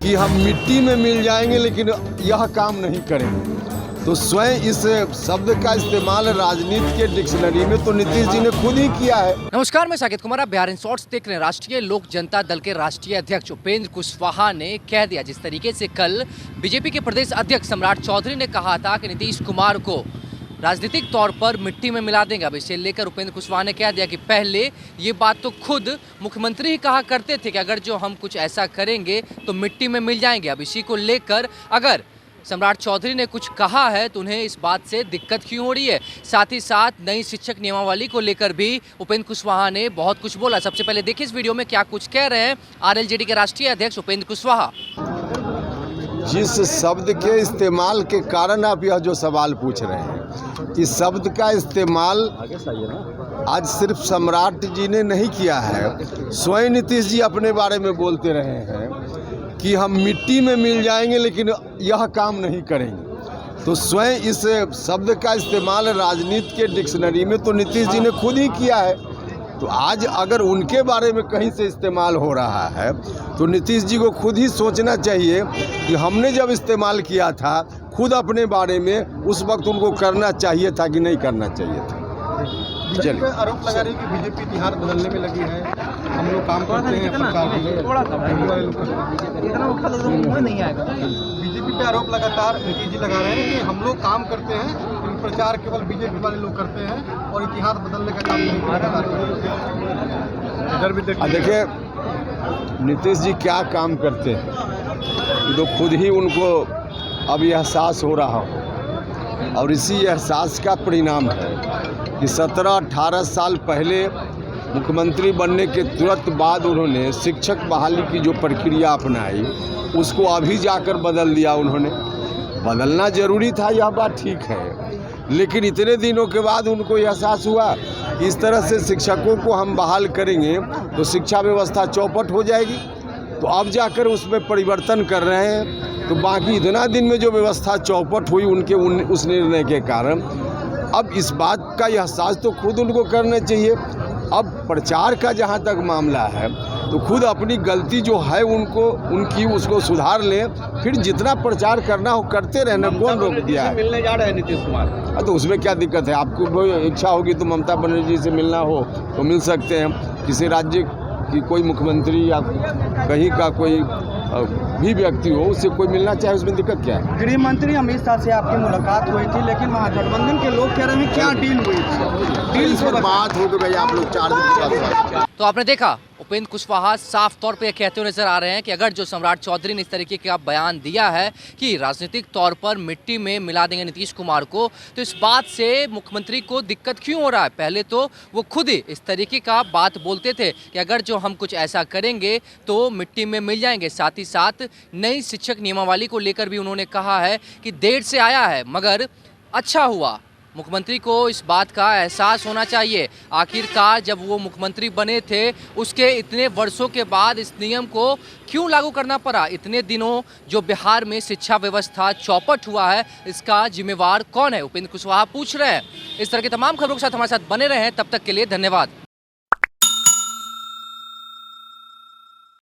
कि हम मिट्टी में मिल जाएंगे लेकिन यह काम नहीं करेंगे। तो स्वयं इस शब्द का इस्तेमाल राजनीति के डिक्शनरी में तो नीतीश जी ने खुद ही किया है। नमस्कार, मैं साकेत कुमार, आप बिहार इन शॉर्ट्स देख रहे हैं। राष्ट्रीय लोक जनता दल के राष्ट्रीय अध्यक्ष उपेंद्र कुशवाहा ने कह दिया, जिस तरीके से कल बीजेपी के प्रदेश अध्यक्ष सम्राट चौधरी ने कहा था कि नीतीश कुमार को राजनीतिक तौर पर मिट्टी में मिला देंगे। अब इसे लेकर उपेंद्र कुशवाहा ने कह दिया कि पहले ये बात तो खुद मुख्यमंत्री ही कहा करते थे कि अगर जो हम कुछ ऐसा करेंगे तो मिट्टी में मिल जाएंगे। अब इसी को लेकर अगर सम्राट चौधरी ने कुछ कहा है तो उन्हें इस बात से दिक्कत क्यों हो रही है। साथ ही साथ नई शिक्षक नियमावली को लेकर भी उपेंद्र कुशवाहा ने बहुत कुछ बोला। सबसे पहले देखिए इस वीडियो में क्या कुछ कह रहे हैं आरएलजेडी के राष्ट्रीय अध्यक्ष उपेंद्र कुशवाहा। जिस शब्द के इस्तेमाल के कारण आप यह जो सवाल पूछ रहे हैं, इस शब्द का इस्तेमाल आज सिर्फ सम्राट जी ने नहीं किया है, स्वयं नीतीश जी अपने बारे में बोलते रहे हैं कि हम मिट्टी में मिल जाएंगे लेकिन यह काम नहीं करेंगे। तो स्वयं इस शब्द का इस्तेमाल राजनीति के डिक्शनरी में तो नीतीश जी ने खुद ही किया है। तो आज अगर उनके बारे में कहीं से इस्तेमाल हो रहा है तो नीतीश जी को खुद ही सोचना चाहिए कि हमने जब इस्तेमाल किया था खुद अपने बारे में, उस वक्त उनको करना चाहिए था कि नहीं करना चाहिए था। बीजेपी पे आरोप लगा रही है कि बीजेपी इतिहास बदलने में लगी है, हम लोग काम करते हैं नहीं आएगा। बीजेपी पे आरोप लगातार नीतीश जी लगा रहे हैं कि हम लोग काम करते हैं, प्रचार केवल बीजेपी वाले लोग करते हैं और इतिहास बदलने का काम नहीं करते। देखिए नीतीश जी क्या काम करते हैं तो खुद ही उनको अब एहसास हो रहा हो, और इसी एहसास का परिणाम है कि 17-18 साल पहले मुख्यमंत्री बनने के तुरंत बाद उन्होंने शिक्षक बहाली की जो प्रक्रिया अपनाई उसको अभी जाकर बदल दिया। उन्होंने बदलना जरूरी था, यह बात ठीक है, लेकिन इतने दिनों के बाद उनको एहसास हुआ कि इस तरह से शिक्षकों को हम बहाल करेंगे तो शिक्षा व्यवस्था चौपट हो जाएगी। तो अब जाकर उसमें परिवर्तन कर रहे हैं। तो बाकी इतना दिन में जो व्यवस्था चौपट हुई उनके उस निर्णय के कारण, अब इस बात का एहसास तो खुद उनको करना चाहिए। अब प्रचार का जहाँ तक मामला है तो खुद अपनी गलती जो है उनकी उसको सुधार लें, फिर जितना प्रचार करना हो करते रहना। कौन रोक दिया है? मिलने जा रहे हैं नीतीश कुमार, तो उसमें क्या दिक्कत है? आपको कोई इच्छा होगी तो ममता बनर्जी से मिलना हो तो मिल सकते हैं। किसी राज्य की कोई मुख्यमंत्री या कहीं का कोई भी व्यक्ति हो, उससे कोई मिलना चाहे, उसमें दिक्कत क्या है? गृह मंत्री अमित शाह से आपकी मुलाकात हुई थी, लेकिन महागठबंधन के लोग कह रहे हैं क्या डील हुई थी? डील से बात हो गई, आप लोग 4 दिन। तो आपने देखा उपेंद्र कुशवाहा साफ तौर पे कहते हुए नजर आ रहे हैं कि अगर जो सम्राट चौधरी ने इस तरीके का बयान दिया है कि राजनीतिक तौर पर मिट्टी में मिला देंगे नीतीश कुमार को, तो इस बात से मुख्यमंत्री को दिक्कत क्यों हो रहा है। पहले तो वो खुद ही इस तरीके का बात बोलते थे कि अगर जो हम कुछ ऐसा करेंगे तो मिट्टी में मिल जाएंगे। साथ ही साथ नई शिक्षक नियमावली को लेकर भी उन्होंने कहा है कि देर से आया है मगर अच्छा हुआ। मुख्यमंत्री को इस बात का एहसास होना चाहिए। आखिरकार जब वो मुख्यमंत्री बने थे उसके इतने वर्षों के बाद इस नियम को क्यों लागू करना पड़ा। इतने दिनों जो बिहार में शिक्षा व्यवस्था चौपट हुआ है, इसका जिम्मेवार कौन है, उपेंद्र कुशवाहा पूछ रहे हैं। इस तरह की तमाम खबरों के साथ हमारे साथ बने रहें। तब तक के लिए धन्यवाद।